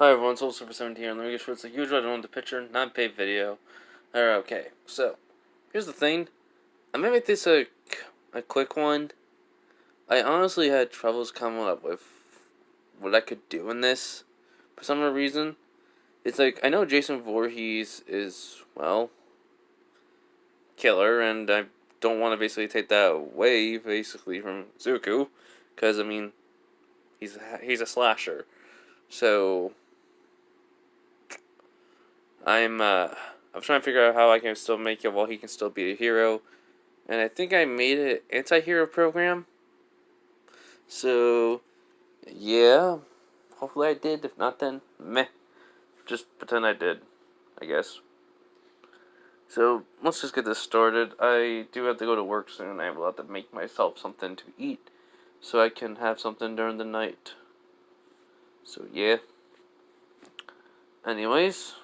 Hi everyone, Soul17 here, and let me get sure it's like usual. I don't want the picture, not paid video. Alright, okay. So, here's the thing. I'm gonna make this a quick one. I honestly had troubles coming up with what I could do in this for some reason. It's like, I know Jason Voorhees is, well, killer, and I don't want to basically take that away, basically, from Zuko, because, I mean, he's a slasher. So, I'm trying to figure out how I can still make it while he can still be a hero. And I think I made an anti-hero program. So, yeah. Hopefully I did. If not, then meh. Just pretend I did, I guess. So, let's just get this started. I do have to go to work soon. I will have to make myself something to eat so I can have something during the night. So, yeah. Anyways,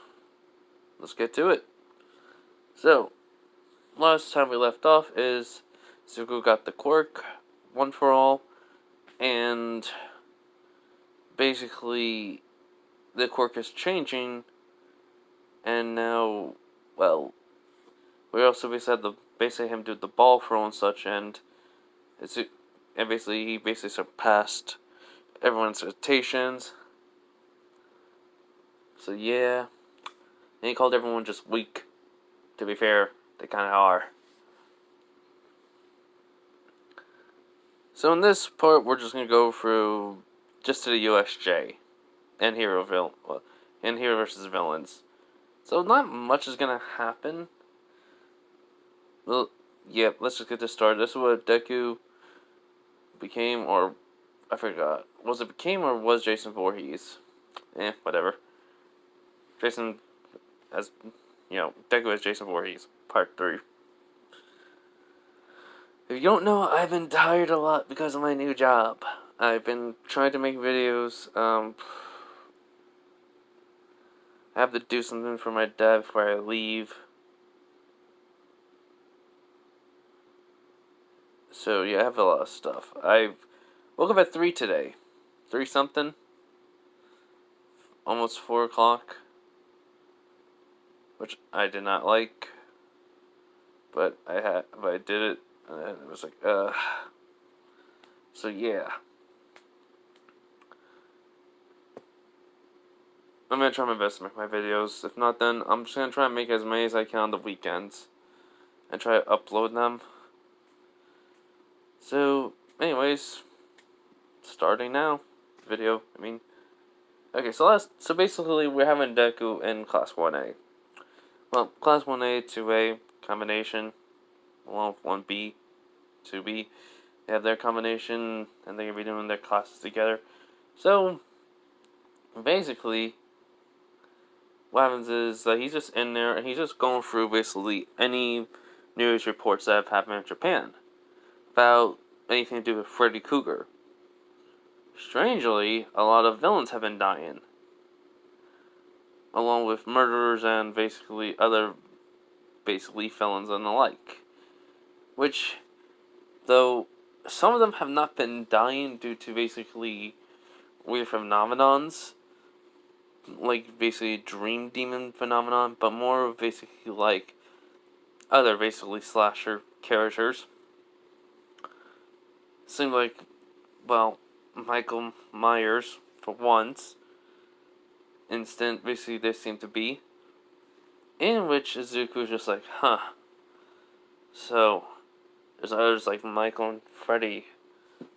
let's get to it. So, last time we left off is Zuko got the quirk, one for all, and basically the quirk is changing, and now, well, we also basically had basically him do the ball throw and such, and he basically surpassed everyone's expectations. So yeah, and he called everyone just weak. To be fair, they kind of are. So in this part, we're just gonna go through just to the USJ and hero versus villains. So not much is gonna happen. Well, yeah, let's just get this started. This is what Deku became, or I forgot. Was it became or was Jason Voorhees? Whatever. Jason as Deku as Jason Voorhees, part 3. If you don't know, I've been tired a lot because of my new job. I've been trying to make videos. I have to do something for my dad before I leave. So yeah, I have a lot of stuff. I woke up at 3 today. 3 something. Almost 4 o'clock. Which I did not like. But I did it, and it was like, So yeah. I'm gonna try my best to make my videos. If not, then I'm just gonna try and make as many as I can on the weekends. And try to upload them. So, anyways, starting now. Video, I mean. Okay, so basically we're having Deku in Class 1A. Well, Class 1A, 2A combination, along with 1B, 2B. They have their combination, and they're going to be doing their classes together. So, basically, what happens is that he's just in there, and he's just going through basically any news reports that have happened in Japan about anything to do with Freddy Krueger. Strangely, a lot of villains have been dying, along with murderers and basically other felons and the like. Which, though, some of them have not been dying due to basically weird phenomenons, like basically dream demon phenomenon, but more basically like other basically slasher characters. Seems like, well, Michael Myers, for once, instant, basically they seem to be, in which Izuku's just like, huh. So, there's others like Michael and Freddy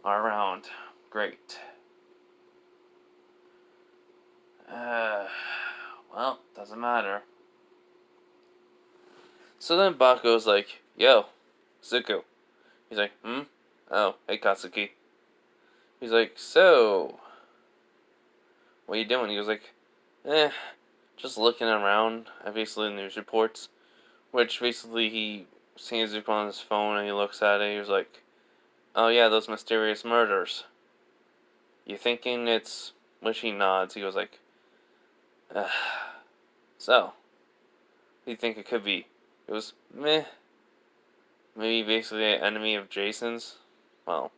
are around. Great. Well, doesn't matter. So then Baku's like, yo, Zuko. He's like, oh, hey Katsuki. He's like, so, what are you doing? He was like, just looking around at basically news reports. Which basically he sees Zuko on his phone and he looks at it. He was like, oh yeah, those mysterious murders. You thinking it's... Which he nods. He goes like, so, what do you think it could be? It was meh. Maybe basically an enemy of Jason's? Well,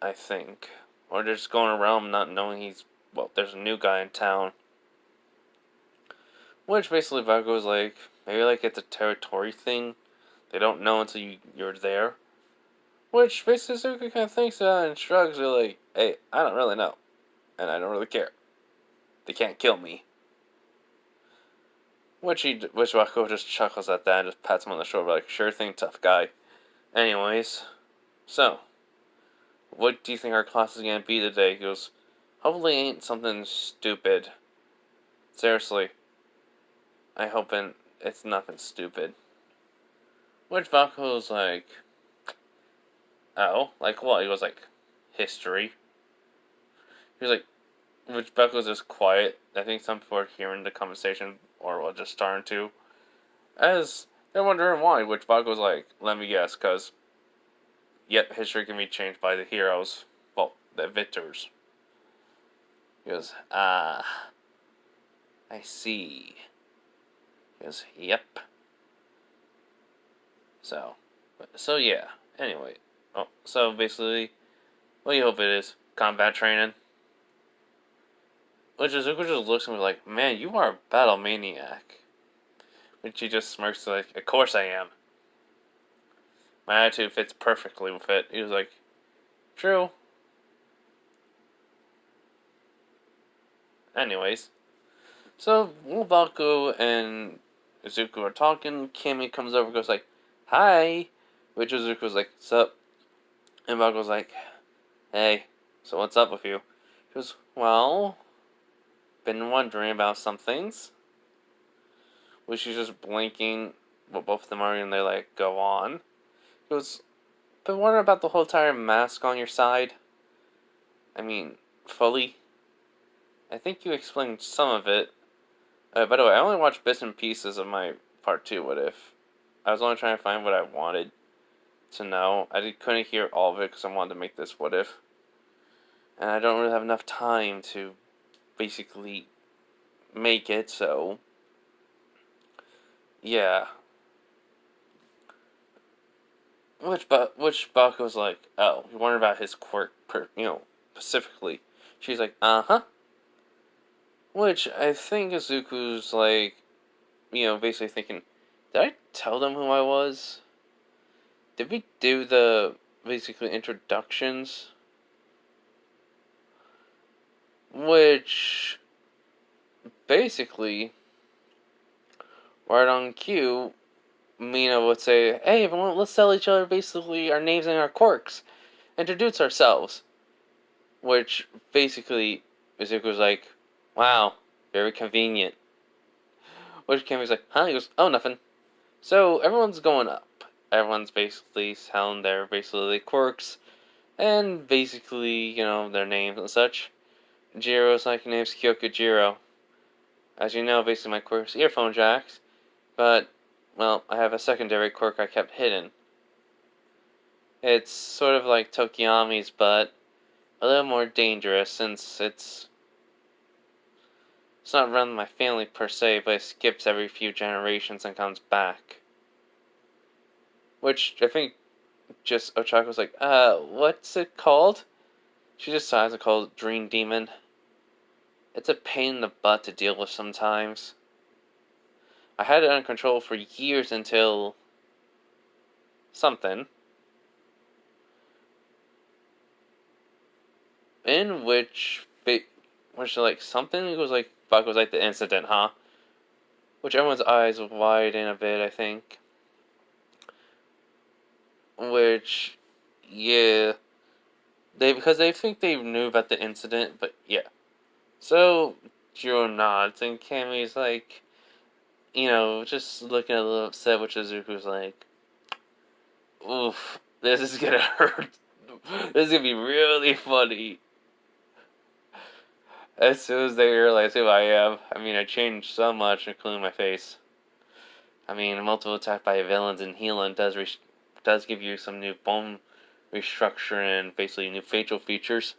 I think. Or they're just going around not knowing there's a new guy in town. Which basically Bakugo's like, maybe like it's a territory thing. They don't know until you're there. Which basically Zuko kind of thinks that and shrugs. They're like, hey, I don't really know. And I don't really care. They can't kill me. Which Bakugo just chuckles at that and just pats him on the shoulder like, sure thing, tough guy. Anyways, so, what do you think our class is going to be today? He goes, hopefully ain't something stupid. Seriously. I hope it's nothing stupid. Which Bakugo's like, oh, like what? He goes like, history. He was like, which Bakugo's just quiet. I think some people are hearing the conversation, or just starting to. As they're wondering why, which Bakugo's like, let me guess, because, yep, history can be changed by the heroes. Well, the victors. He goes, I see. He goes, yep. So yeah. Anyway, so basically, what do you hope it is? Combat training. Which Izuku just looks at me like, man, you are a battle maniac. Which he just smirks like, of course I am. My attitude fits perfectly with it. He was like, true. Anyways, so Baku and Izuku are talking. Kimi comes over and goes like, hi. Which Izuku's like, sup? And Baku's like, hey, so what's up with you? He goes, well, been wondering about some things. Which she's just blinking, but both of them are, and they like, go on. He goes, been wondering about the whole entire mask on your side. I mean, fully. I think you explained some of it. By the way, I only watched bits and pieces of my part 2 What If. I was only trying to find what I wanted to know. I couldn't hear all of it because I wanted to make this What If. And I don't really have enough time to basically make it, so yeah. Which Baku's like, oh, you wonder about his quirk, specifically. She's like, uh-huh. Which I think Izuku's like, basically thinking, did I tell them who I was? Did we do the, basically, introductions? Which, basically, right on cue, Mina would say, hey everyone, let's tell each other basically our names and our quirks. Introduce ourselves. Which, basically, Izuku's like, wow, very convenient. Which Kami's like, huh? He goes, oh, nothing. So, everyone's going up. Everyone's basically telling their basically quirks, and basically, their names and such. Jiro's like, name's Kyokujiro. As you know, basically my quirk's earphone jacks, but, well, I have a secondary quirk I kept hidden. It's sort of like Tokiyami's, but a little more dangerous since it's not run my family per se, but it skips every few generations and comes back. Which I think just Ochako's like, what's it called? She just sighs and calls it Dream Demon. It's a pain in the butt to deal with sometimes. I had it under control for years until something. In which like something it was like Buck was like the incident, huh? Which everyone's eyes widen a bit, I think. Which, yeah, because they think they knew about the incident, but yeah. So Jiro nods and Kami's like, just looking a little upset, which Izuku's like, oof, this is gonna hurt. This is gonna be really funny. As soon as they realize who I am, I changed so much, including my face. Multiple attack by villains in Healing does give you some new bone restructure and basically new facial features.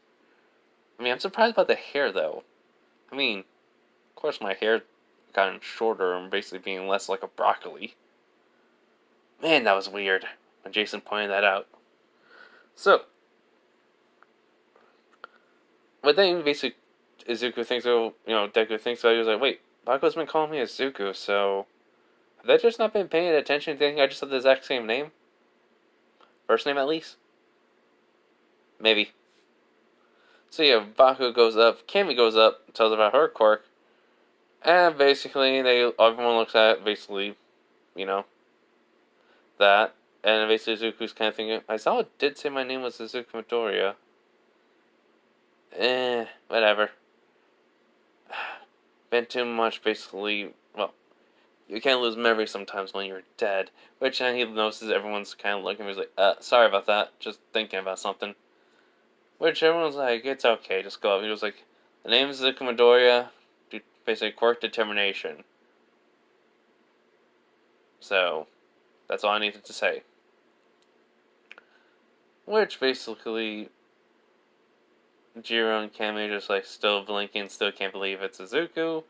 I'm surprised about the hair, though. Of course my hair gotten shorter and basically being less like a broccoli. Man, that was weird when Jason pointed that out. So, But then basically Izuku thinks, oh, Deku thinks so. He was like, wait, Baku's been calling me Izuku, so have they just not been paying attention, thinking I just have the exact same name? First name at least? Maybe. So yeah, Baku goes up, Kami goes up, tells about her quirk, and basically everyone looks at it, basically, you know, that, and basically Izuku's kind of thinking, Aizawa did say my name was Izuku Midoriya. Whatever. Been too much, basically, well, you can't lose memory sometimes when you're dead, which he notices everyone's kind of looking at him, he's like, sorry about that, just thinking about something. Which everyone's like, it's okay, just go up. He was like, the name is Izuku Midoriya, basically quirk determination. So, that's all I needed to say. Which basically, Jiro and Kami just like still blinking, still can't believe it's Izuku.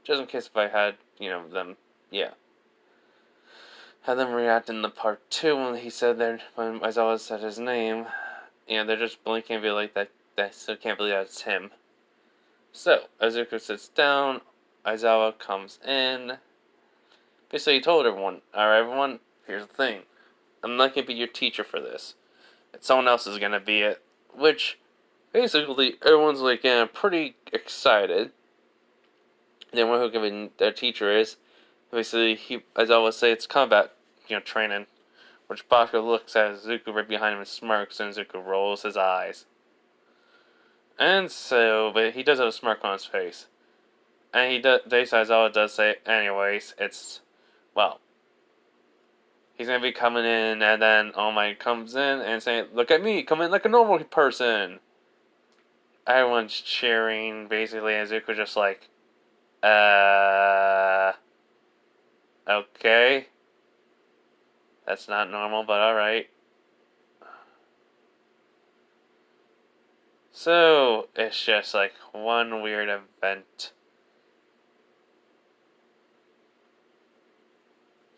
Just in case if I had, them, had them react in the part 2 when he said when Aizawa said his name. They're just blinking and be like, that I still can't believe that's him. So, Izuku sits down, Aizawa comes in. Basically, he told everyone, alright everyone, here's the thing. I'm not going to be your teacher for this. Someone else is going to be it. Which, basically, everyone's like, pretty excited. Then who their teacher is. Basically, as I always say, it's combat, training. Which Baku looks at Izuku right behind him and smirks, and Izuku rolls his eyes. And so, but he does have a smirk on his face. And Aizawa does say, anyways, he's gonna be coming in, and then All Might comes in and saying, look at me, come in like a normal person. Everyone's cheering, basically, and Izuku just like, okay. That's not normal, but alright. So, it's just like one weird event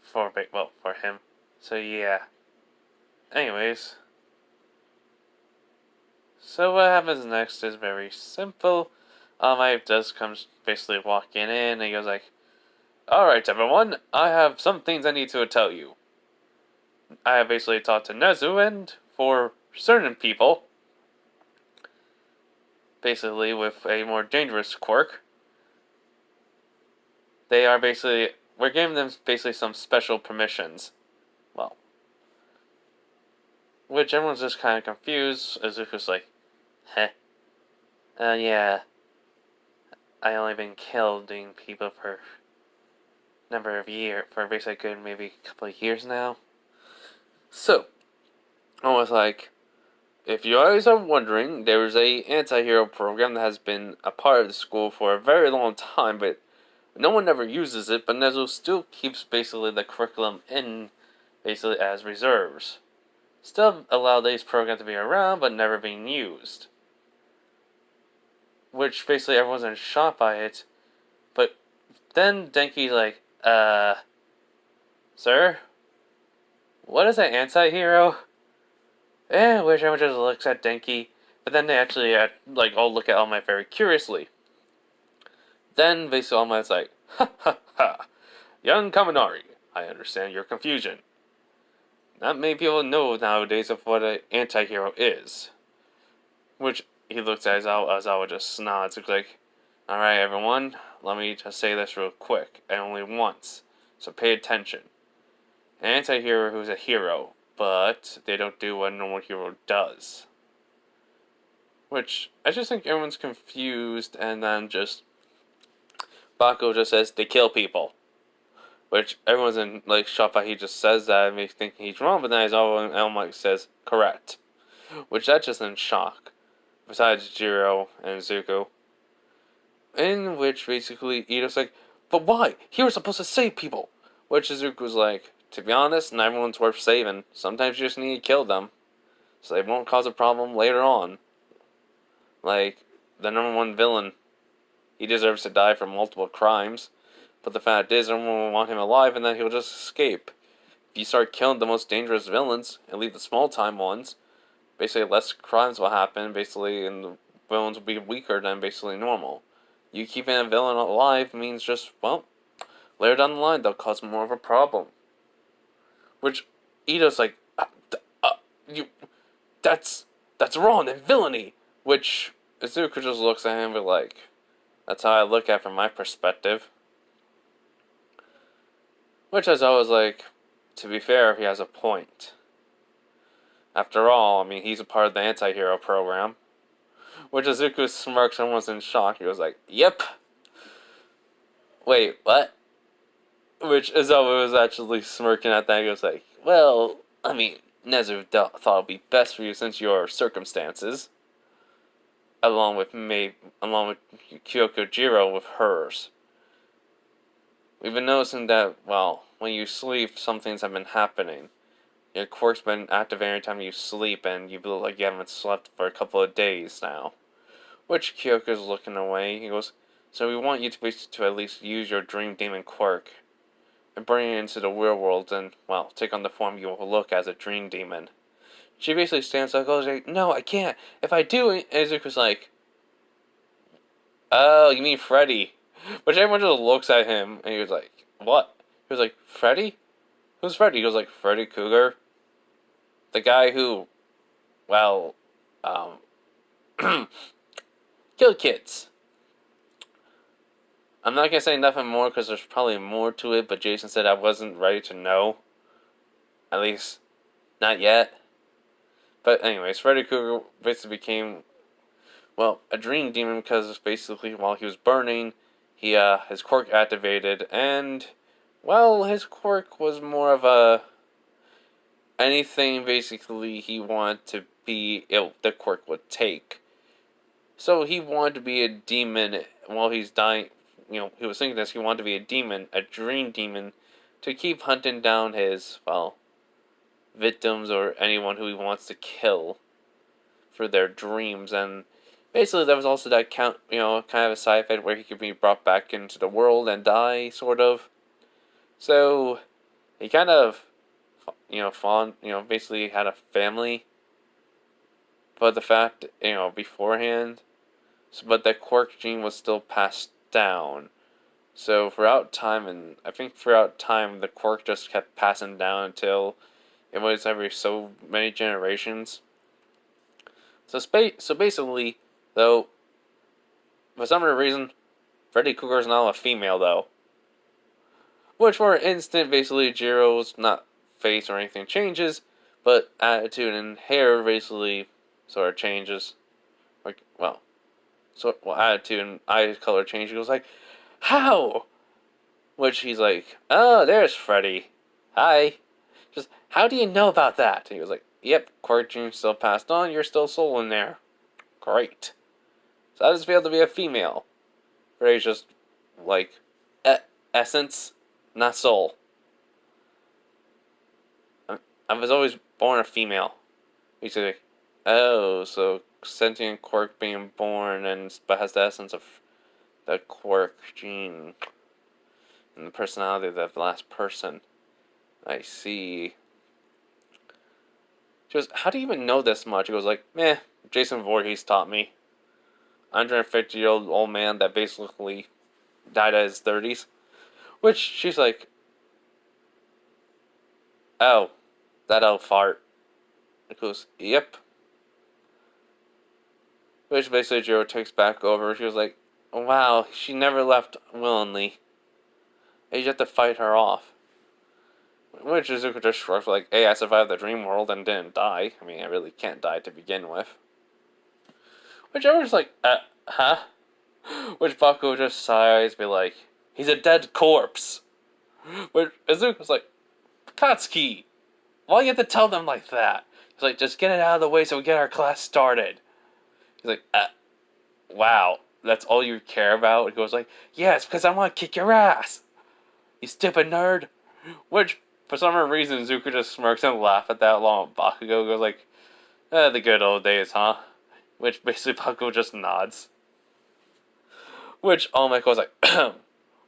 for him. So yeah. Anyways. So what happens next is very simple. All Might does comes basically walking in, and he goes like, alright everyone, I have some things I need to tell you. I have basically talked to Nezu, and for certain people, basically with a more dangerous quirk, we're giving them basically some special permissions. Well, which everyone's just kind of confused. Izuku's like, heh. Yeah. I only been killing people for number of years, for basically a good maybe a couple of years now. So, I was like, if you guys are wondering, there is a anti-hero program that has been a part of the school for a very long time, but no one ever uses it, but Nezu still keeps basically the curriculum in basically as reserves. Still allow these programs to be around, but never being used. Which basically everyone's in shock by it. But then Denki's like, sir? What is an anti-hero? Which everyone just looks at Denki, but then they actually all look at All Might very curiously. Then basically All Might's like, ha ha ha, young Kaminari, I understand your confusion. Not many people know nowadays of what an anti-hero is. Which he looks at Aizawa just nods. It's like, alright everyone, let me just say this real quick, and only once. So pay attention. An anti-hero who's a hero, but they don't do what a normal hero does. Which, I just think everyone's confused, and then just Baku just says, they kill people. Which, everyone's in, shock by he just says that, and makes thinking he's wrong, but then All Might says, correct. Which, that's just in shock. Besides Jiro and Zuko. In which, basically, Ito's like, but why? He was supposed to save people! Which Zuko's like, to be honest, not everyone's worth saving. Sometimes you just need to kill them. So they won't cause a problem later on. Like, the number one villain. He deserves to die for multiple crimes. But the fact is, everyone will want him alive and then he'll just escape. If you start killing the most dangerous villains and leave the small time ones, basically less crimes will happen, basically, and villains will be weaker than basically normal. You keeping a villain alive means just, well, later down the line they'll cause more of a problem. Which Ito's like, you, that's wrong and villainy. Which Izuku just looks at him and be like, that's how I look at it from my perspective. Which is always like, to be fair, he has a point. After all, I mean, he's a part of the anti-hero program. Which Izuku smirks and was in shock. He was like, yep. Wait, what? Which Izuku was actually smirking at that. He was like, well, I mean, Nezu thought it would be best for you since your circumstances. Along with Kyoko Jiro with hers. We've been noticing that, well, when you sleep, some things have been happening. Your quirk's been activated every time you sleep, and you look like you haven't slept for a couple of days now. Which Kyoko's looking away. He goes, so we want you to at least use your Dream Demon quirk and bring it into the real world and, well, take on the form you will look as a Dream Demon. She basically stands up and goes like, no, I can't. If I do, Izuku's like, oh, you mean Freddy. Which everyone just looks at him, and he was like, what? He was like, Freddy? Who's Freddy? He goes like, Freddy Cougar? The guy who, well, killed kids. I'm not gonna say nothing more because there's probably more to it, but Jason said I wasn't ready to know. At least, not yet. But anyways, Freddy Cougar basically became, well, a dream demon because basically while he was burning, his quirk activated, and, well, his quirk was more of a, anything basically he wanted to be, the quirk would take. So he wanted to be a demon while he's dying. You know, he was thinking this, he wanted to be a demon, a dream demon, to keep hunting down his, well, victims or anyone who he wants to kill for their dreams. And basically there was also that kind of a side effect where he could be brought back into the world and die, sort of. So he kind of, basically had a family. But the fact, beforehand, but that quirk gene was still passed down. So throughout time, the quirk just kept passing down until it was every so many generations. So basically, though, for some reason, Freddy Cougar's now a female, though. Which for an instant, basically, Jiro's not face or anything changes, but attitude and hair basically sort of changes. Like, attitude and eye color change. He goes like, how? Which he's like, oh, there's Freddy. Hi. Just, how do you know about that? And he was like, yep, quirk gene still passed on, you're still soul in there. Great. So I just failed to be a female. Freddy's just, like, essence, not soul. I was always born a female. He's like, oh, so sentient quirk being born but has the essence of the quirk gene and the personality of the last person. I see. She goes, how do you even know this much? He goes like, meh, Jason Voorhees taught me. 150-year-old old man that basically died at his 30s. Which, she's like, oh, that old fart. He goes, yep. Which basically Jiro takes back over. She was like, wow, she never left willingly. And you have to fight her off. Which Izuku just shrugs like, hey, I survived the dream world and didn't die. I mean, I really can't die to begin with. Which everyone's like, huh? Which Bakugo just sighs, be like, he's a dead corpse. Which Izuku's like, Katsuki, why do you have to tell them like that? He's like, just get it out of the way so we get our class started. He's like, wow, that's all you care about? He goes like, yeah, it's because I want to kick your ass. You stupid nerd. Which, for some reason, Izuku just smirks and laughs at that along with Bakugo. Goes like, the good old days, huh? Which basically Bakugo just nods. Which All Might goes like,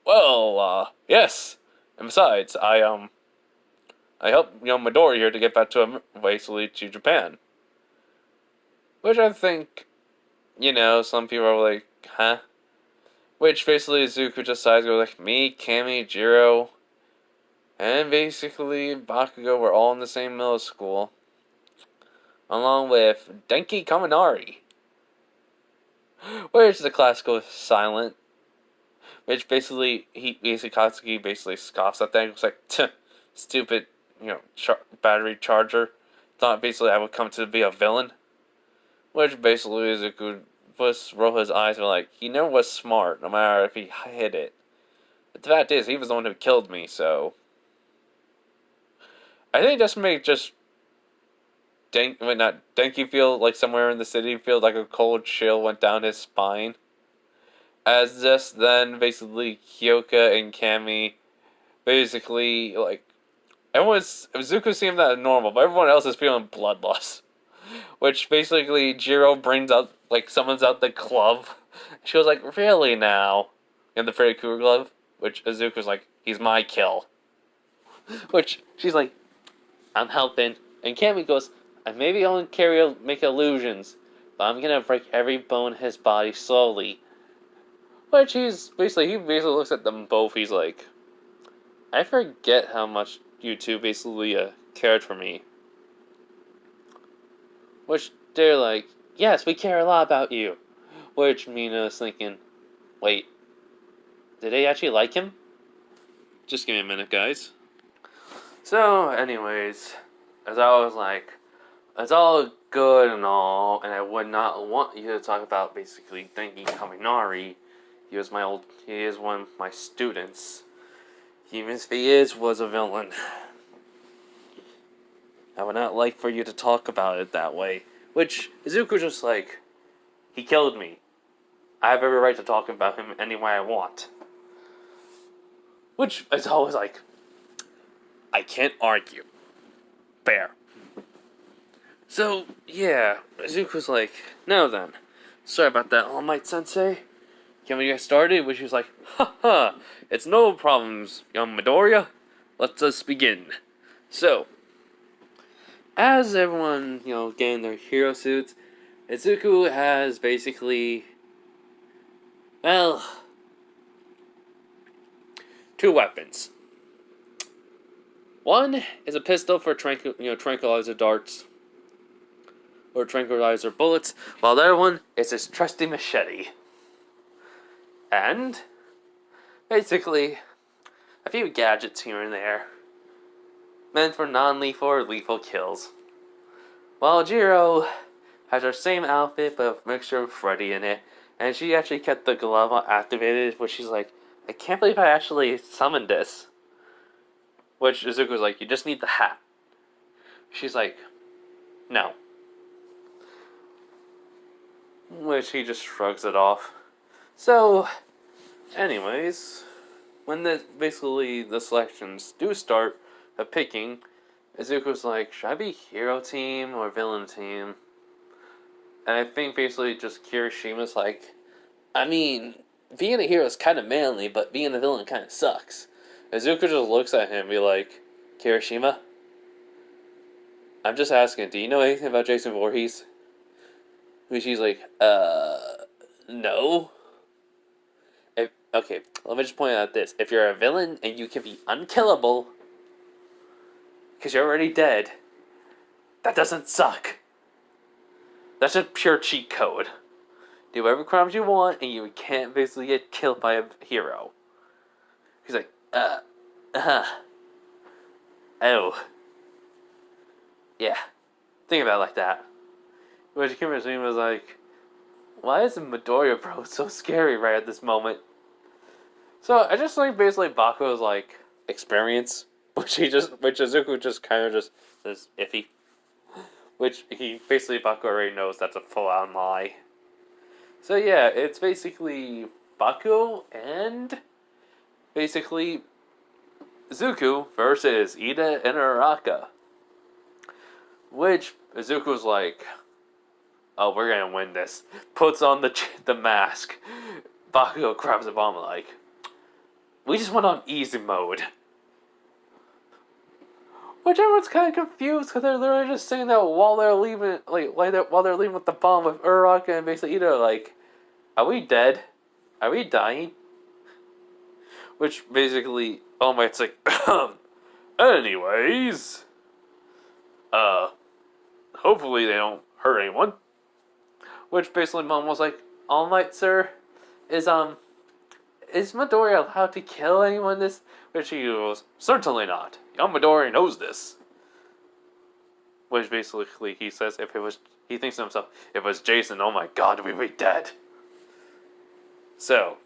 well, yes. And besides, I helped Midori here to get back to basically to Japan. Which I think you know, some people are like, huh? Which basically Zuko decides to go like, me, Kami, Jiro, and basically Bakugo were all in the same middle school. Along with Denki Kaminari. Where's the class goes silent? Which basically, Katsuki basically scoffs at that. It's like, stupid, you know, battery charger. Thought basically I would come to be a villain. Which basically is a good, just roll his eyes and be like, he never was smart, no matter if he hit it. But the fact is, he was the one who killed me, so. I think just make just Denki feel like somewhere in the city feel like a cold chill went down his spine. As just then, basically, Kyoka and Kami, basically, like, Zuko seemed that normal, but everyone else is feeling bloodlust. Which basically, Jiro brings out, like, summons out the glove. She was like, really now? And the Fairy Cougar glove, which Zuko's like, he's my kill. Which, she's like, I'm helping. And Kami goes, I maybe only make illusions, but I'm gonna break every bone in his body slowly. Which he basically looks at them both. He's like, I forget how much you two basically cared for me. Which they're like, yes, we care a lot about you. Which Mina's thinking, wait, did they actually like him? Just give me a minute, guys. So, anyways, as I was like, it's all good and all, and I would not want you to talk about basically Denki Kaminari. He is one of my students. Even if he was a villain. I would not like for you to talk about it that way. Which, Izuku's just like, he killed me. I have every right to talk about him any way I want. Which is always like, I can't argue. Fair. So, yeah, Izuku's like, now then. Sorry about that, All Might Sensei. Can we get started? Which was like, haha, it's no problems, young Midoriya. Let us begin. So, as everyone, getting their hero suits, Izuku has basically, well, two weapons. One is a pistol for tranquilizer darts, or tranquilizer bullets, while the other one is his trusty machete. And, basically, a few gadgets here and there, meant for non-lethal or lethal kills. While Jiro has her same outfit, but a mixture of Freddy in it, and she actually kept the glove activated, which she's like, I can't believe I actually summoned this. Which Izuku's like, you just need the hat. She's like, no. Which he just shrugs it off. So, anyways, when basically the selections do start of picking, Izuku's like, should I be hero team or villain team? And I think basically just Kirishima's like, I mean, being a hero is kind of manly, but being a villain kind of sucks. Izuku just looks at him and be like, Kirishima? I'm just asking, do you know anything about Jason Voorhees? Which he's like, no. Okay, let me just point out this. If you're a villain and you can be unkillable, because you're already dead, that doesn't suck. That's just pure cheat code. Do whatever crimes you want, and you can't basically get killed by a hero. He's like, oh. Yeah. Think about it like that. Which Kirishima was like, why is Midoriya bro so scary right at this moment? So I just think basically Bakugo's like experience, which Izuku just kind of just says iffy, which he basically Bakugo already knows that's a full-on lie. So yeah, it's basically Bakugo and basically Izuku versus Ida and Araka, which Izuku's like, oh, we're gonna win this. Puts on the mask. Bakugo grabs the bomb like, we just went on easy mode. Which everyone's kind of confused because they're literally just saying that while they're leaving, while they're leaving with the bomb with Uraraka and basically Ida, like, are we dead? Are we dying? Which basically, All Might's like, anyways, hopefully they don't hurt anyone. Which basically Mom was like, All Might, sir, is Midori allowed to kill anyone this? Which he goes, certainly not. Young Midori knows this. Which basically he says, he thinks to himself, if it was Jason, oh my god, we'd be dead. So,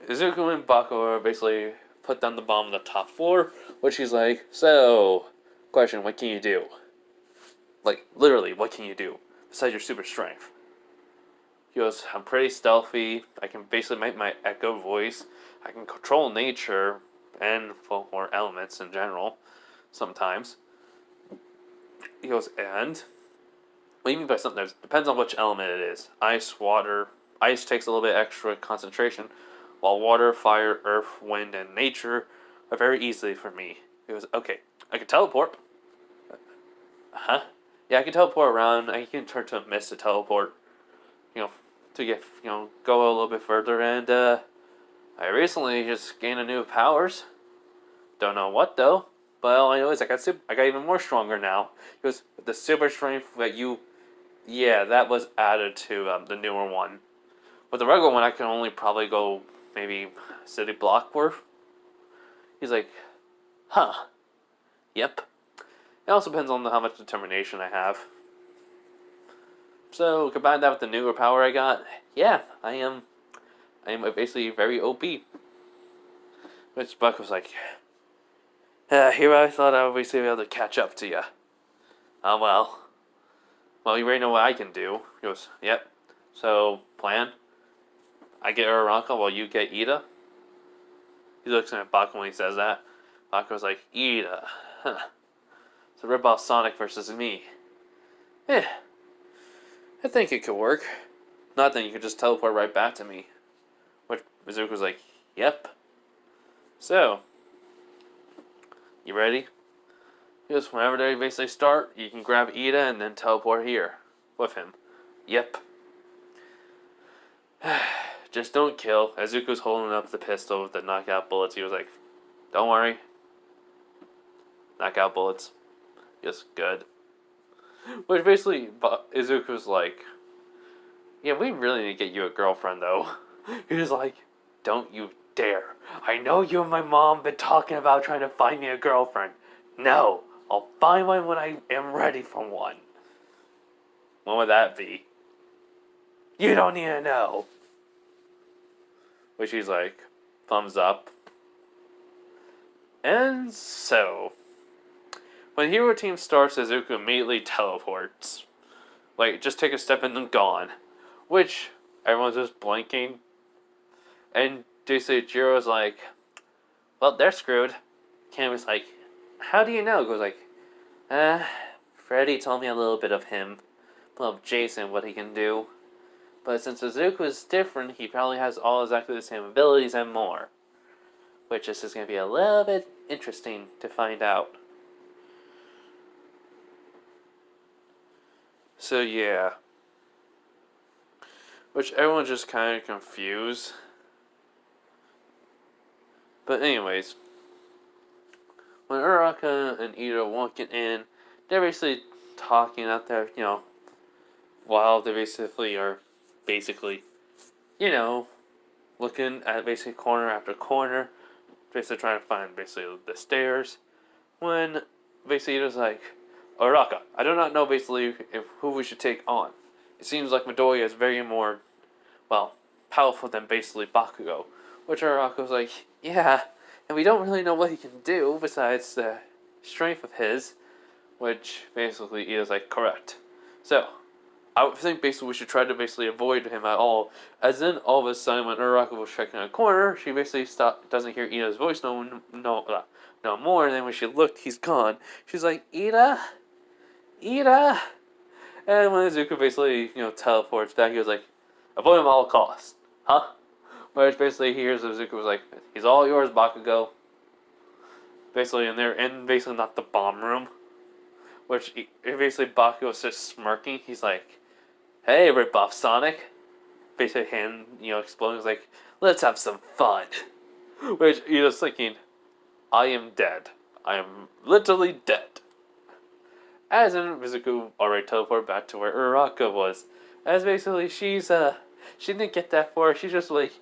Izuku and Bakugo basically put down the bomb on the top floor, which he's like, so, question, what can you do? Like, literally, what can you do? Besides your super strength. He goes, I'm pretty stealthy, I can basically make my echo voice, I can control nature, and, well, more elements in general, sometimes. He goes, and? What do you mean by something? Depends on which element it is. Ice, water. Ice takes a little bit extra concentration, while water, fire, earth, wind, and nature are very easily for me. He goes, okay, I can teleport. Huh? Yeah, I can teleport around. I can turn to a mist to teleport. To get, go a little bit further. And, I recently just gained a new powers. Don't know what, though. But all I know is I got even more stronger now. He goes, the super strength that yeah, that was added to the newer one. With the regular one, I can only probably go maybe city block worth. He's like, huh. Yep. It also depends on how much determination I have. So, combine that with the newer power I got, yeah, I am basically very OP. Which Buck was like, here I thought I would be able to catch up to you. Oh well. Well, you already know what I can do. He goes, yep. So, plan? I get Uraraka while you get Ida? He looks at Bakugo when he says that. Bakugo's like, Ida. Huh. So rip off Sonic versus me. I think it could work. Not that you could just teleport right back to me. Which Izuku's like, yep. So, you ready? He goes, whenever they basically start, you can grab Ida and then teleport here with him. Yep. Just don't kill. Izuku's holding up the pistol with the knockout bullets. He was like, don't worry. Knockout bullets. Just good. Which basically, Izuku's like, yeah, we really need to get you a girlfriend, though. He's like, don't you dare. I know you and my mom been talking about trying to find me a girlfriend. No, I'll find one when I am ready for one. When would that be? You don't need to know. Which he's like, thumbs up. And so, when Hero Team starts, Izuku immediately teleports. Like, just take a step and then gone. Which, everyone's just blinking. And Jiro's like, well, they're screwed. Cameron's like, how do you know? Goes like, Freddy told me a little bit of him. Well, Jason, what he can do. But since Izuku is different, he probably has all exactly the same abilities and more. Which is just going to be a little bit interesting to find out. So yeah. Which everyone's just kind of confused. But anyways. When Uraraka and Ida are walking in, they're basically talking out there, while they are looking at basically corner after corner, basically trying to find basically the stairs. When basically Ida's like, Uraraka, I do not know basically who we should take on. It seems like Midoriya is very more, powerful than basically Bakugo. Which Uraraka's like, yeah, and we don't really know what he can do besides the strength of his. Which basically Ida's like, correct. So, I would think basically we should try to basically avoid him at all. As then all of a sudden when Uraraka was checking a corner, she basically doesn't hear Ida's voice no more. And then when she looked, he's gone. She's like, Ida? Ida? And when Izuku basically, teleports back, he was like, avoid him at all costs. Huh? Which basically hears Izuku was like, he's all yours, Bakugo. basically, and they're in basically not the bomb room, which basically Bakugo's just smirking. He's like, "Hey, rip-off Sonic." Basically, hand exploding. He's like, "Let's have some fun." Which you're just thinking, I am dead. I am literally dead. As in, Mizuku already teleported back to where Uraraka was. As basically, she didn't get that far. She's just like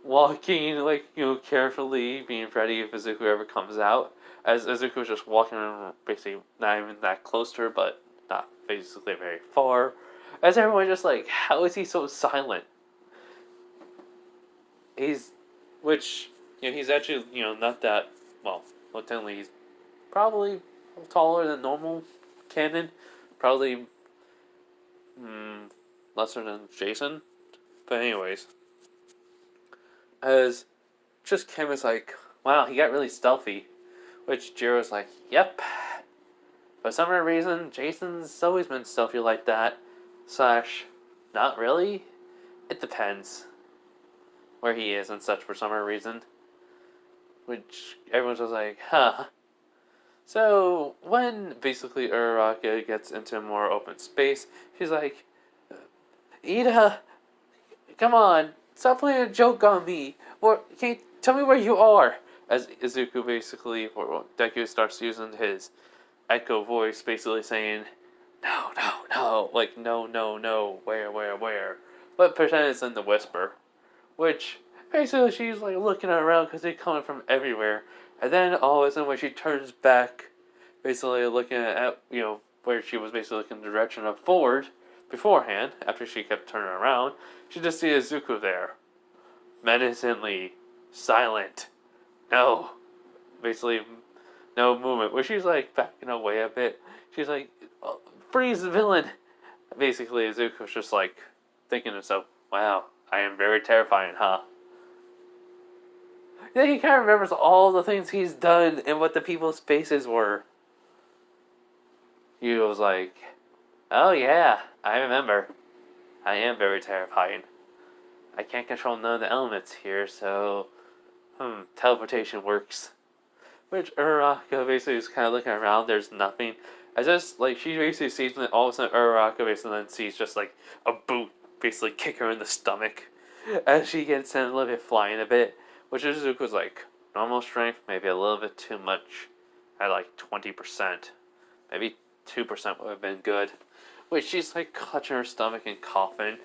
walking, like carefully, being ready if Mizuku ever comes out. As Mizuku was just walking around, basically not even that close to her, but not basically very far. As everyone just like, how is he so silent? Which he's actually not that well. Technically he's probably taller than normal canon, probably lesser than Jason. But anyways, as just Kim is like, wow, he got really stealthy, which Jiro's like, yep. For some reason, Jason's always been stealthy like that. / not really. It depends where he is and such for some reason. Which everyone's just like, huh. So, when basically Uraraka gets into more open space, she's like, Ida, come on, stop playing a joke on me. Or, can you tell me where you are? As Izuku basically, or Deku starts using his echo voice, basically saying, no, no, no, like, no, no, no, where? But pretend it's in the whisper. Which, basically, she's like looking around because they're coming from everywhere. And then all of a sudden, when she turns back, basically looking at where she was basically looking in the direction of forward beforehand, after she kept turning around, she just sees Izuku there, menacingly silent. No, basically no movement. Where she's like backing away a bit. She's like, freeze the villain. Basically, Izuku's just like thinking to himself, wow, I am very terrifying, huh? Then he kind of remembers all the things he's done and what the people's faces were. He was like, oh yeah, I remember. I am very terrifying. I can't control none of the elements here, so teleportation works. Which Uraraka basically is kind of looking around, there's nothing. I just, like, she basically sees, and all of a sudden Uraraka basically then sees just, like, a boot basically kick her in the stomach. As she gets sent a little bit flying a bit. Which Izuku's like, normal strength, maybe a little bit too much. At like 20%. Maybe 2% would have been good. Which she's like clutching her stomach and coughing.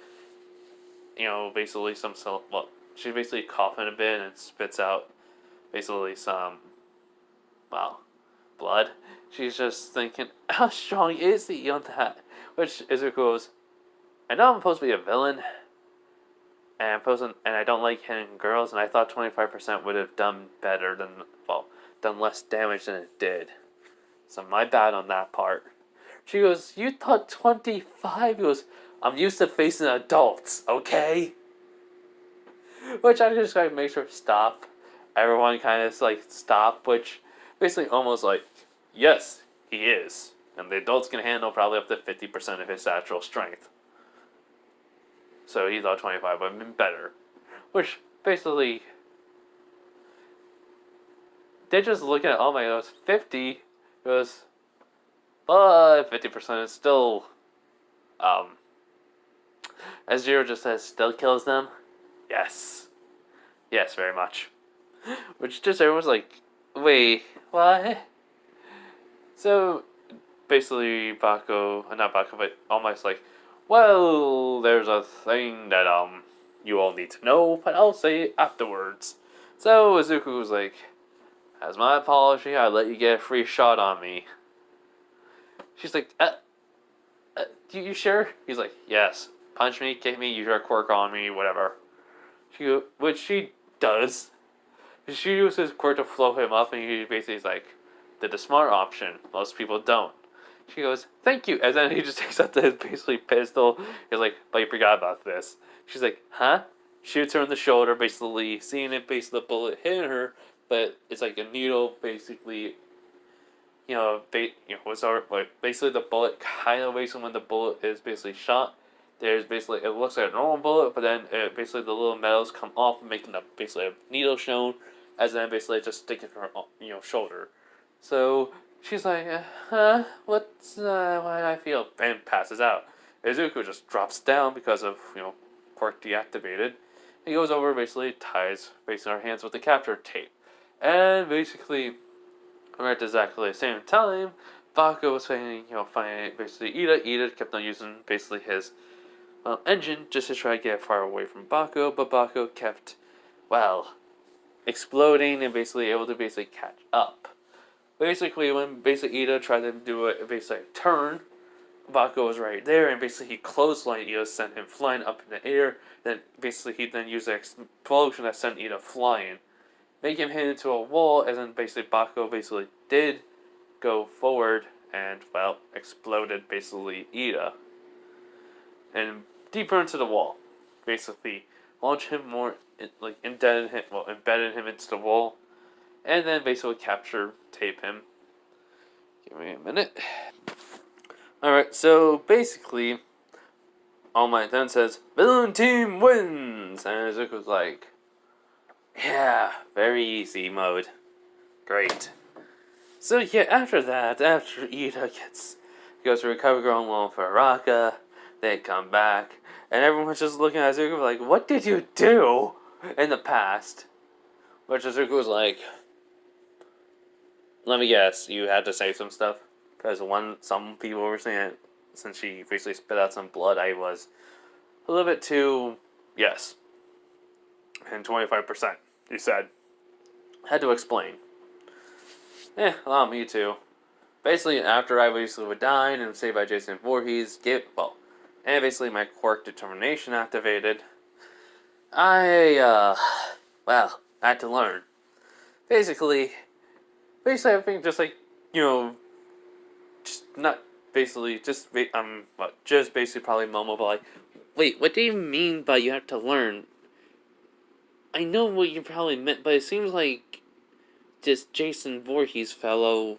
Basically she's basically coughing a bit and spits out basically some, blood. She's just thinking, how strong is he on that? Which Izuku goes, I know I'm supposed to be a villain. And I don't like hitting girls, and I thought 25% would have done better done less damage than it did. So my bad on that part. She goes, you thought 25? He goes, I'm used to facing adults, okay? Which I just gotta make sure stop. Everyone kind of like stop, which basically almost like, yes, he is. And the adults can handle probably up to 50% of his natural strength. So he thought 25 would have been better. Which, basically, they're just looking at, oh my god, 50 goes, but 50% is still, as Jiro just says, still kills them. Yes. Yes, very much. Which just everyone's like, wait, what? So, basically, not Bako, but almost like, well, there's a thing that, you all need to know, but I'll say it afterwards. So, Izuku was like, as my apology, I let you get a free shot on me. She's like, you sure? He's like, yes. Punch me, kick me, use your quirk on me, whatever. Which she does. She uses his quirk to flow him up, and he basically is like, did the smart option. Most people don't. She goes, thank you. And then he just takes out his basically pistol. He's like, but you forgot about this. She's like, huh? Shoots her in the shoulder, basically, seeing it, basically the bullet hitting her, but it's like a needle, basically, basically the bullet kind of basically when the bullet is basically shot, there's basically, it looks like a normal bullet, but then basically the little metals come off, making basically a needle shown, as then basically just sticking her, shoulder. So she's like, huh, what's, why do I feel? And passes out. Izuku just drops down because of, quirk deactivated. He goes over, basically ties basically her hands with the capture tape. And basically, right at exactly the same time, Bakugo was finding basically Ida. Ida kept on using basically his engine just to try to get far away from Bakugo, but Bakugo kept, exploding and basically able to basically catch up. Basically, when basically Ida tried to do a basically turn, Bakugo was right there, and basically he clotheslined Ida, sent him flying up in the air. Then basically he then used an explosion that sent Ida flying, make him hit into a wall, and then basically Bakugo basically did go forward and exploded basically Ida and deeper into the wall, basically launch him more embedded him into the wall, and then basically capture tape him. Give me a minute. Alright, so basically, All Might then says, "Villain team wins!" And Izuku's like, yeah, very easy mode. Great. So yeah, after that, after Ida goes to recover Girl along for Araka, they come back, and everyone's just looking at Izuku like, what did you do in the past? Which Izuku's like, let me guess, you had to say some stuff? Because some people were saying, since she basically spit out some blood, I was a little bit too, yes. And 25%, he said. Had to explain. Allow me to. Basically, after I basically would die and saved by Jason Voorhees, and basically my quirk determination activated, I had to learn. Basically I think just not basically, just basically probably Momo, but wait, what do you mean by you have to learn? I know what you probably meant, but it seems like just Jason Voorhees fellow.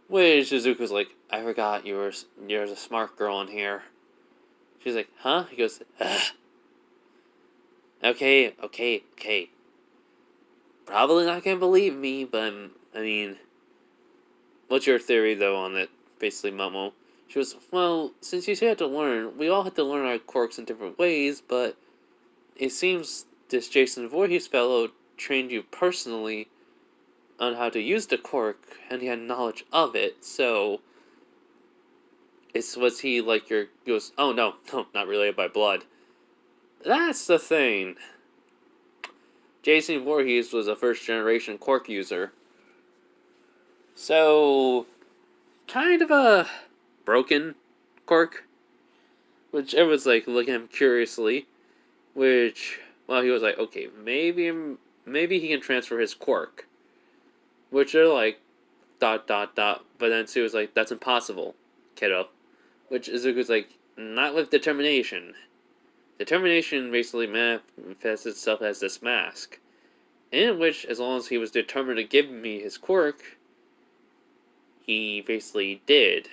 Which Shizuku's like, I forgot you're a smart girl in here. She's like, huh? He goes, ugh. Okay. Probably not gonna believe me, but I mean, what's your theory though on it? Basically, Momo. She goes, well, since you had to learn, we all had to learn our quirks in different ways, but it seems this Jason Voorhees fellow trained you personally on how to use the quirk, and he had knowledge of it, so was he like your... He goes, oh no, not related by blood. That's the thing. Jason Voorhees was a first-generation quirk user. So, kind of a broken quirk. Which everyone's like looking at him curiously. Which, he was like, okay, maybe he can transfer his quirk. Which are like, ... But then Sue was like, that's impossible, kiddo. Which Izuku's like, not with determination. Determination basically manifests itself as this mask. In which, as long as he was determined to give me his quirk, he basically did.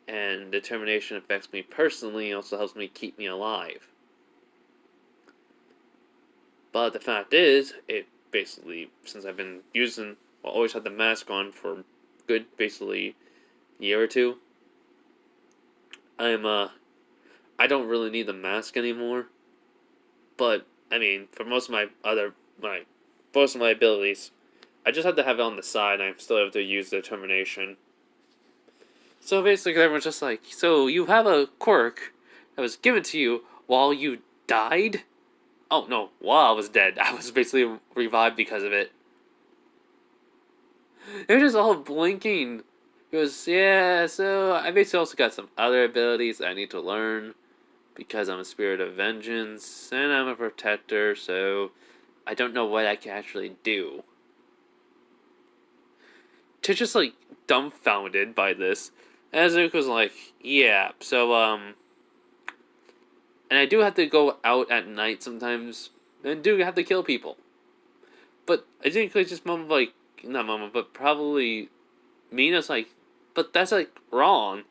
And determination affects me personally, also helps me keep me alive. But the fact is, it basically, since I've been always had the mask on for good, basically, year or two, I don't really need the mask anymore. But, I mean, for most of my abilities, I just have to have it on the side, and I'm still able to use determination. So basically, everyone's just like, so you have a quirk that was given to you while you died? Oh, no, while I was dead. I was basically revived because of it. They're just all blinking. He goes, yeah, so I basically also got some other abilities that I need to learn. Because I'm a spirit of vengeance, and I'm a protector, so I don't know what I can actually do. To just, dumbfounded by this. And Azuko's like, yeah, so, and I do have to go out at night sometimes, and do have to kill people. But I think just Mama, not Mama, but probably Mina's like, but that's, wrong.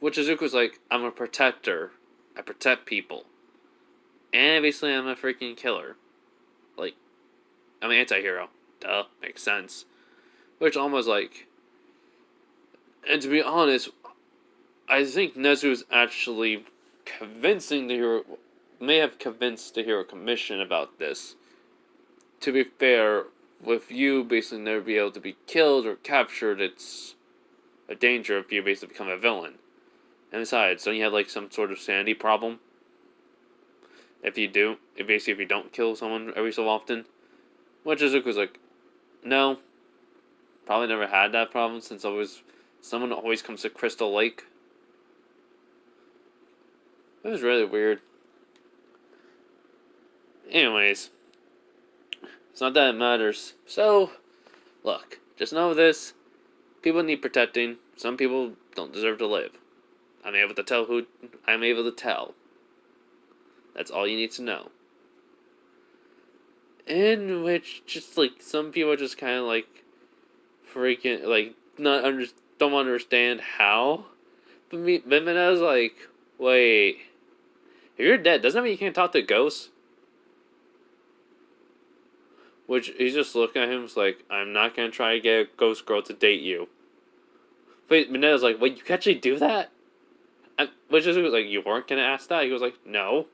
Which Azuko's like, I'm a protector. I protect people. And basically I'm a freaking killer. I mean, anti-hero. Duh, makes sense. Which almost like, and to be honest, I think Nezu is actually convincing the hero, may have convinced the Hero Commission about this. To be fair, with you basically never be able to be killed or captured, it's a danger if you basically become a villain. And besides, don't you have like some sort of sanity problem? If you do, if you don't kill someone every so often? Which Izuku's like, no, probably never had that problem since someone always comes to Crystal Lake. It was really weird. Anyways, it's not that it matters. So, look, just know this. People need protecting. Some people don't deserve to live. I'm able to tell who I'm able to tell. That's all you need to know. In which, just like, some people are just kind of like, freaking, like, don't understand how. But then I was like, wait, if you're dead, doesn't that mean you can't talk to ghosts? Which, he's just looking at him, he's like, I'm not gonna try to get a ghost girl to date you. But Minetta's like, wait, you can actually do that? Which is like, you weren't gonna ask that? He was like, no.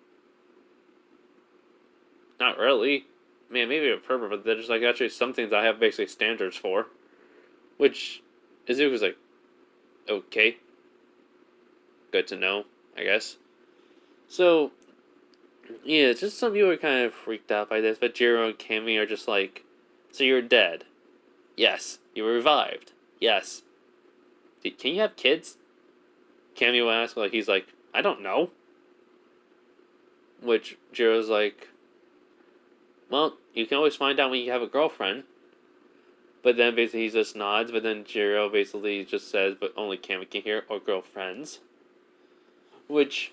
Not really. Man, maybe a purpose, but there's like actually some things I have basically standards for. Which Izuku's like, okay. Good to know, I guess. So, yeah, just some people are kind of freaked out by this, but Jiro and Cammy are just like, so you're dead? Yes. You were revived? Yes. Can you have kids? Cammy will ask, like, he's like, I don't know. Which Jiro's like, well, you can always find out when you have a girlfriend. But then basically he just nods, but then Jiro basically just says, but only Cammy can hear, or girlfriends. Which,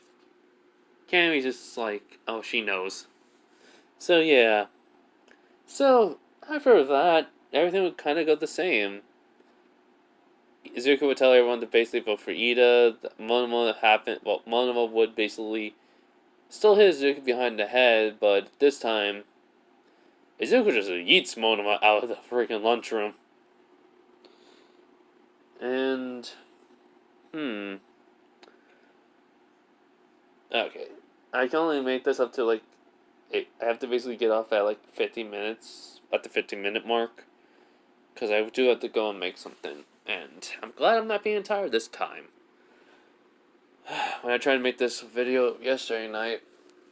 Cammy's just like, oh, she knows. So yeah. So, after that, everything would kind of go the same. Izuku would tell everyone to basically vote for Ida. Monoma would basically still hit Izuku behind the head, but this time, Izuku just yeets Monoma out of the freaking lunchroom. And, okay. I can only make this up to like, I have to basically get off at like 50 minutes, at the 15-minute mark. Because I do have to go and make something. And I'm glad I'm not being tired this time. When I tried to make this video yesterday night.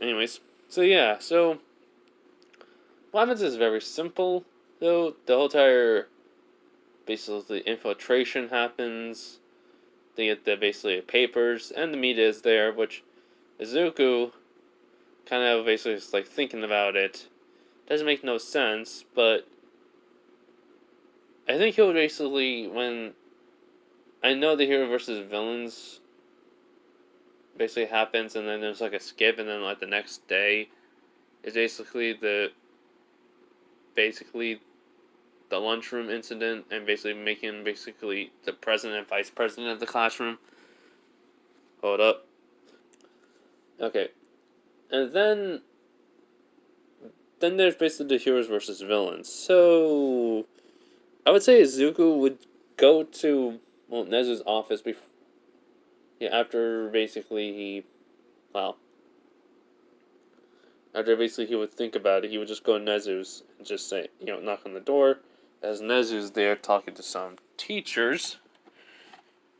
Anyways, so yeah, so what happens is very simple. So the whole entire basically infiltration happens. They get the basically papers and the media is there, which Izuku kind of basically is like thinking about it. Doesn't make no sense, but I think he'll basically, when I know the hero versus villains basically happens, and then there's like a skip, and then like the next day is basically the lunchroom incident, and basically making basically the president and vice president of the classroom. Hold up. Okay. And then there's basically the heroes versus villains. So I would say Izuku would go to Nezu's office after basically after basically he would think about it, he would just go to Nezu's and just say, knock on the door, as Nezu's there talking to some teachers,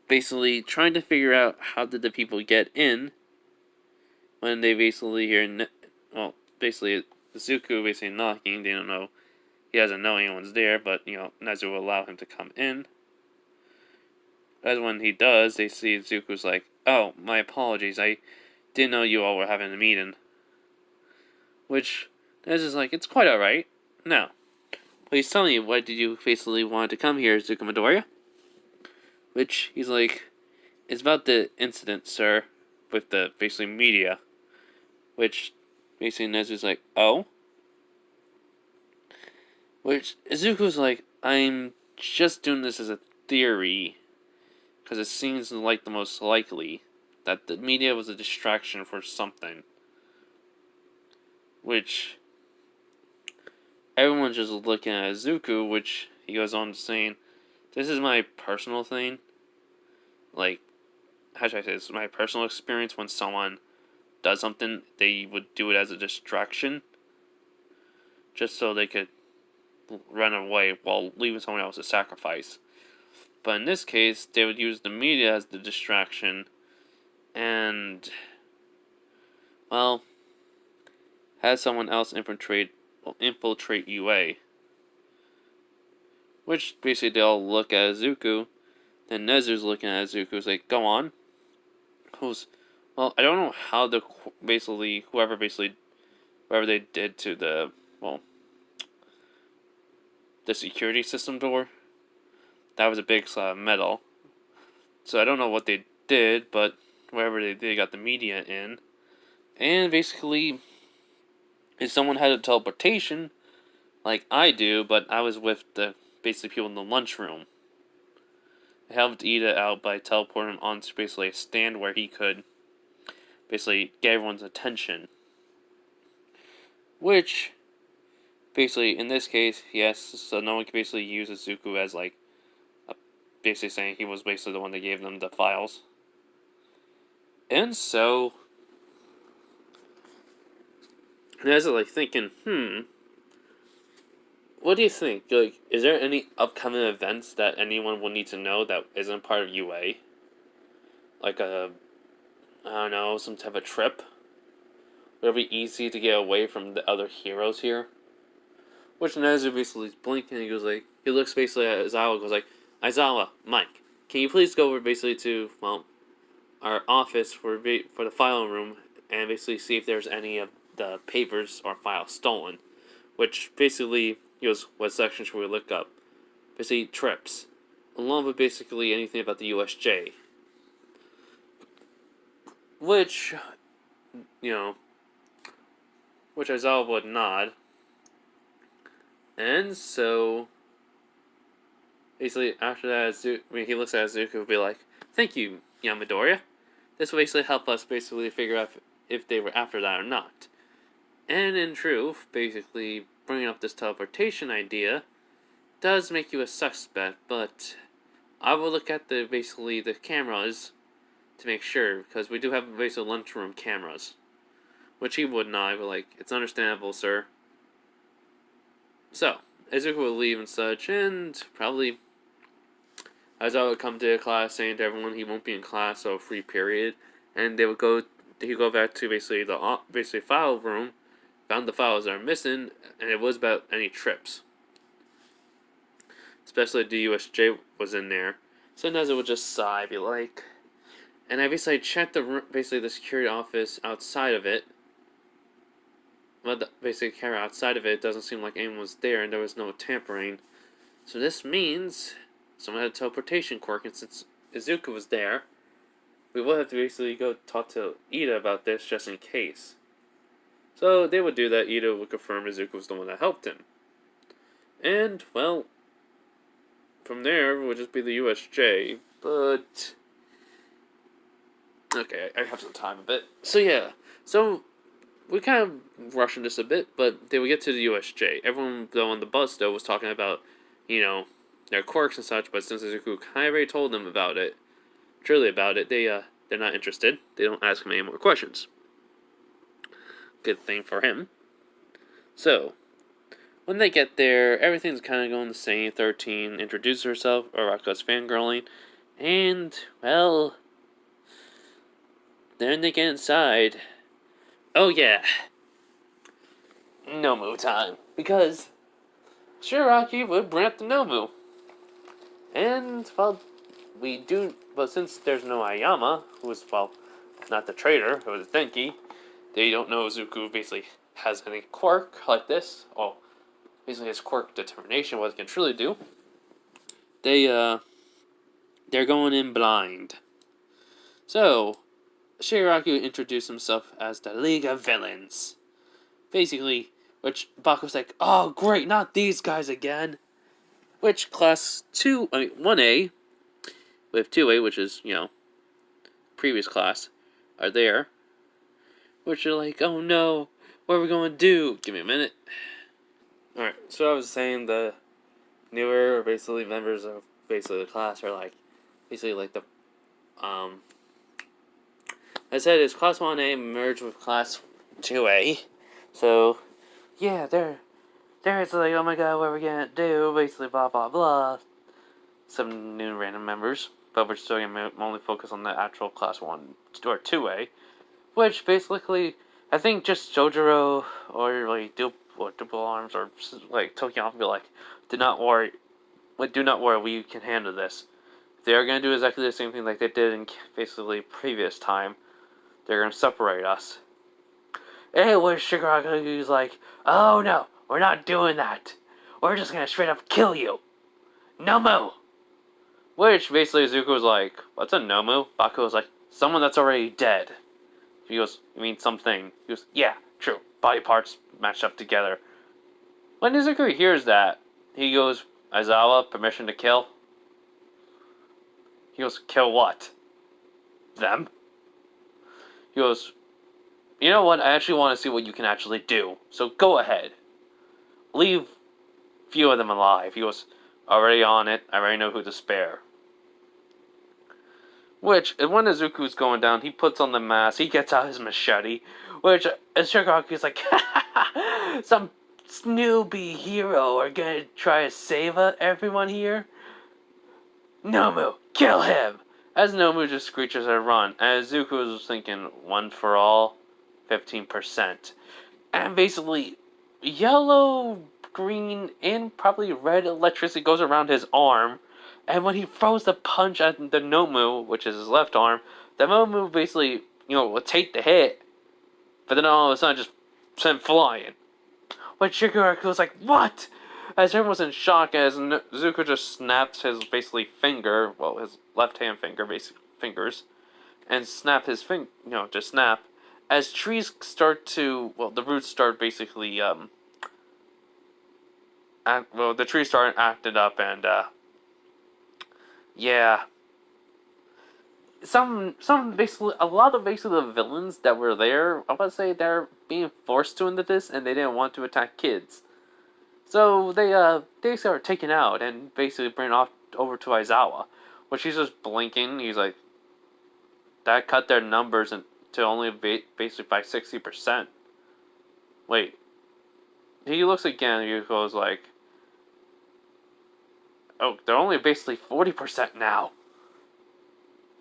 basically trying to figure out how did the people get in when they basically hear, basically Izuku basically knocking. They don't know, he doesn't know anyone's there, but Nezu will allow him to come in. But when he does, they see Izuku's like, oh, my apologies, I didn't know you all were having a meeting. Which, Nezu's like, it's quite alright. Now, please tell me, why did you basically want to come here, Izuku Midoriya? Which, he's like, it's about the incident, sir, with the, basically, media. Which, basically, Nezu's like, oh? Which, Izuku's like, I'm just doing this as a theory, because it seems like the most likely that the media was a distraction for something. Which, everyone's just looking at Izuku, which he goes on to saying, "This is my personal thing. Like, how should I say this? My personal experience when someone does something, they would do it as a distraction, just so they could run away while leaving someone else to sacrifice. But in this case, they would use the media as the distraction, and, well, have someone else infiltrate UA. Which basically they all look at Izuku, then Nezu's looking at Izuku's like, go on. Well, I don't know how whoever they did to the security system door, that was a big slab of metal. So I don't know what they did, but wherever they did, got the media in. And basically, if someone had a teleportation, like I do, but I was with the basically people in the lunchroom, I helped Ida out by teleporting him onto basically a stand where he could basically get everyone's attention. Which, basically, in this case, yes, so no one can basically use Izuku as like, basically saying he was basically the one that gave them the files. And so, and as I like thinking, what do you think? Like, is there any upcoming events that anyone will need to know that isn't part of UA? Like I don't know, some type of trip? Would it be easy to get away from the other heroes here? Which Nezu basically is blinking, he goes like, he looks basically at Aizawa, goes like, Aizawa, Mike, can you please go over basically to, our office for the file room and basically see if there's any of the papers or files stolen? Which basically, he goes, what section should we look up? Basically, trips. Along with basically anything about the USJ. Which Aizawa would nod. And so, basically, after that, he looks at Izuku and be like, thank you, young Midoriya. This will basically help us basically figure out if they were after that or not. And in truth, basically, bringing up this teleportation idea does make you a suspect, but I will look at the cameras to make sure, because we do have basically lunchroom cameras. Which he would not, but like, it's understandable, sir. So, Izuku will leave and such, and probably Aizawa would come to class saying to everyone he won't be in class, so free period, and he'd go back to basically the file room, found the files that are missing, and it was about any trips. Especially the USJ was in there. So Nezu would just sigh, be like, and I basically checked the security office outside of it. Well, the camera outside of it doesn't seem like anyone was there, and there was no tampering. So this means someone had a teleportation quirk, and since Izuku was there, we will have to basically go talk to Ida about this just in case. So they would do that. Ida would confirm Izuku was the one that helped him. And, well, from there, it would just be the USJ, but okay, I have some time a bit. So yeah, we kind of rushing this a bit, but they would get to the USJ. Everyone, though, on the bus, though, was talking about, their quirks and such, but since Izuku kind of already told them about it, they're not interested. They don't ask him any more questions. Good thing for him. So, when they get there, everything's kind of going the same. 13 introduces herself, Arako's fangirling, and, well, then they get inside. Oh yeah, Nomu time. Because Shiraki would bring up the Nomu. And, well, but since there's no Ayama, who's, not the traitor, who was Denki, they don't know Izuku basically has any quirk like this. Well, basically his quirk determination, what it can truly do. They're going in blind. So, Shiraki introduced himself as the League of Villains. Basically, which Baku's like, oh great, not these guys again. Which class 1A, with 2A, which is, previous class, are there. Which are like, oh no, what are we going to do? Give me a minute. Alright, so I was saying the newer, basically, members of basically the class are like, basically like the, I said it's Class 1A merged with Class 2A. So, yeah, it's like, oh my god, what are we gonna do? Basically, blah, blah, blah. Some new random members, but we're still gonna only focus on the actual Class 1 or 2A. Which, basically, I think just Jojiro or, like, Double Arms or, like, Tokyo will be like, do not worry, we can handle this. They are gonna do exactly the same thing like they did in basically previous time. They're gonna separate us. And when Shigaraku's like, oh no, we're not doing that. We're just gonna straight up kill you. Nomu! Which basically Zuko was like, what's a Nomu? Baku was like, someone that's already dead. He goes, you mean something? He goes, yeah, true. Body parts matched up together. When Izuku hears that, he goes, Aizawa, permission to kill? He goes, kill what? Them? He goes, you know what, I actually want to see what you can actually do. So go ahead. Leave few of them alive. He goes, already on it. I already know who to spare. Which, when Izuku's going down, he puts on the mask, he gets out his machete, which, Shigaraku's like, some snoopy hero are gonna try to save everyone here? Nomu, kill him! As Nomu just screeches a run, as Izuku was thinking, one for all, 15%. And basically, yellow, green, and probably red electricity goes around his arm. And when he throws the punch at the Nomu, which is his left arm, the Nomu basically, will take the hit. But then all of a sudden just sent flying. When Shigaraku was like, what? As everyone was in shock as Zuko just snaps his basically finger, well, his left hand finger, basically fingers, and snap his just snap. As trees start to, the roots start basically, the trees start acting up and, yeah. Basically, a lot of basically the villains that were there, I would say they're being forced to into this, and they didn't want to attack kids. So they start taken out and basically bring off over to Aizawa, which he's just blinking. He's like, that cut their numbers to only basically by 60%. Wait. He looks again, he goes like, oh, they're only basically 40% now.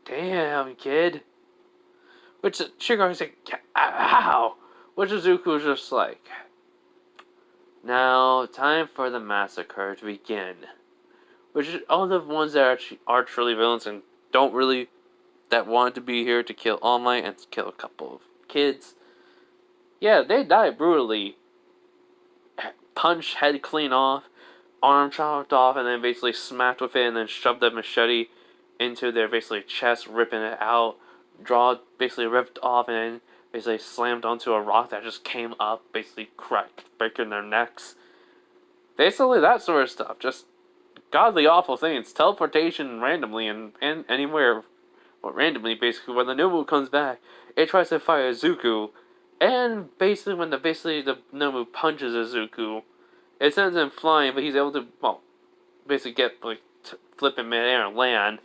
Damn, kid. Which Shigaru's like, how? Which Izuku was just like, now, time for the massacre to begin. Which is all the ones that are truly villains and that wanted to be here to kill All Might and kill a couple of kids. Yeah, they died brutally. Punch head clean off, arm chopped off, and then basically smacked with it, and then shoved the machete into their basically chest, ripping it out. Jaw basically ripped off, and then basically slammed onto a rock that just came up, basically cracked, breaking their necks. Basically that sort of stuff. Just godly awful things. Teleportation randomly and anywhere. Well, randomly, basically, when the Nomu comes back, it tries to fire Izuku. And basically, when the Nomu punches Izuku, it sends him flying, but he's able to, basically get, flip in midair and land.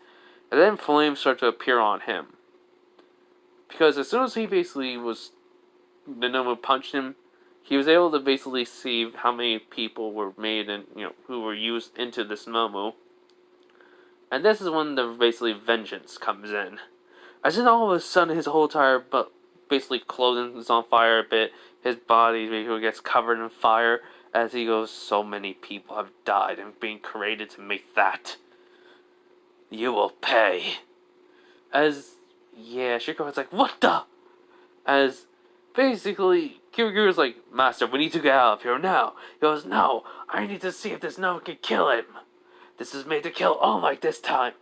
And then flames start to appear on him. Because as soon as the Nomu punched him, he was able to basically see how many people were made and, who were used into this Nomu. And this is when the basically vengeance comes in. As in all of a sudden his whole entire basically clothing is on fire a bit. His body basically gets covered in fire as he goes, so many people have died and being created to make that. You will pay. Shiko's like, what the? As basically Kiriguru's like, Master, we need to get out of here now. He goes, no, I need to see if this Nomu can kill him. This is made to kill All Might this time.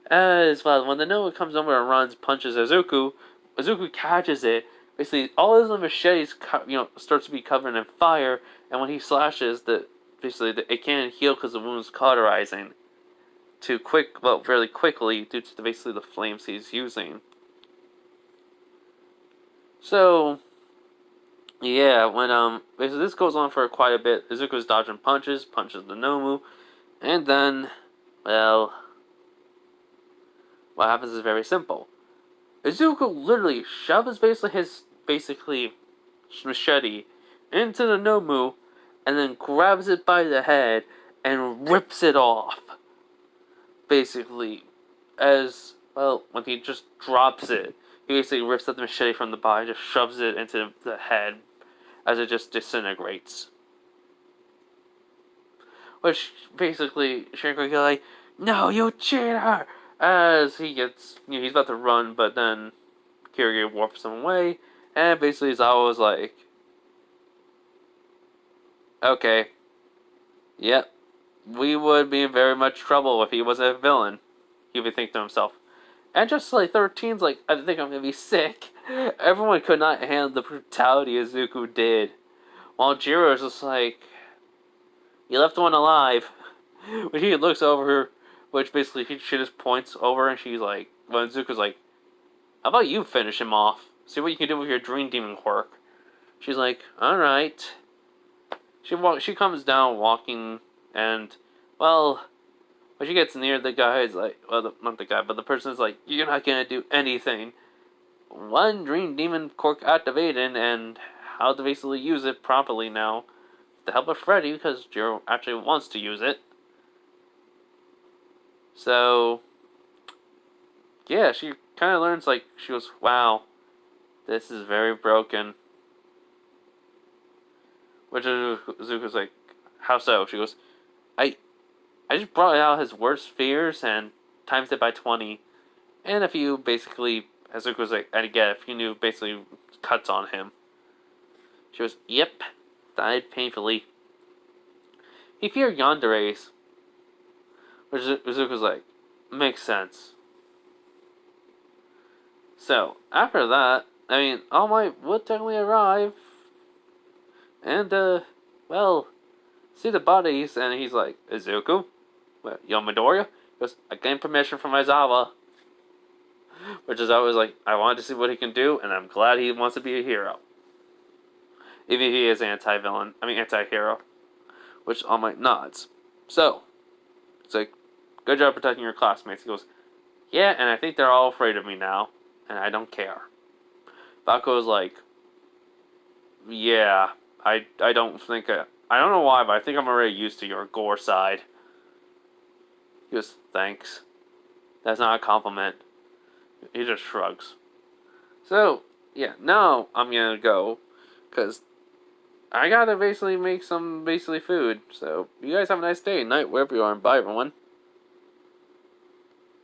As well, when the Nomu comes over and runs, punches Izuku catches it. Basically, all his machetes, starts to be covered in fire. And when he slashes, it can't heal because the wound's cauterizing. Fairly quickly due to basically the flames he's using. So, Yeah, when basically this goes on for quite a bit. Izuku's dodging punches, punches the Nomu, and then, well, what happens is very simple. Izuku literally shoves his machete into the Nomu, and then grabs it by the head and rips it off. Basically, as well, when he just drops it, he basically rips up the machete from the body, just shoves it into the head as it just disintegrates. Which basically Shinko gets like, "No, you cheater!" As he's about to run, but then Kiryu warps him away, and basically Zawa was like, "Okay, yep, we would be in very much trouble if he was a villain." He would think to himself. And just like 13's like, I think I'm gonna be sick. Everyone could not handle the brutality Izuku did. While Jiro's just like, "You left one alive." When he looks over her, which basically she just points over and she's like, when Izuku's like, "How about you finish him off? See what you can do with your Dream Demon quirk." She's like, "Alright." She comes down walking, and, well, when she gets near the guy, it's like, well, not the guy, but the person's like, "You're not gonna do anything." One Dream Demon quirk activated, and how to basically use it properly now. With the help of Freddy, because Jiro actually wants to use it. So, yeah, she kind of learns, like, she goes, "Wow, this is very broken." Which Zuko's like, "How so?" She goes, I I just brought out his worst fears and times it by 20. And a few, basically, as Zuko's like, and again, a few new, basically, cuts on him." She goes, "Yep, died painfully. He feared yanderes." Which Zuko's like, "Makes sense." So, after that, I mean, All Might would technically arrive, and, well, see the bodies, and he's like, "Izuku? What, Yomadora?" He goes, "I gained permission from Aizawa." Which is always like, I wanted to see what he can do, and I'm glad he wants to be a hero. Even if he is anti-hero. Which All Might nods. So, it's like, "Good job protecting your classmates." He goes, "Yeah, and I think they're all afraid of me now, and I don't care." Baku's like, "Yeah, I don't think, I don't know why, but I think I'm already used to your gore side." He goes, "Thanks. That's not a compliment." He just shrugs. So, yeah, now I'm gonna go, because I gotta basically make some food. So, you guys have a nice day, night, wherever you are, and bye, everyone.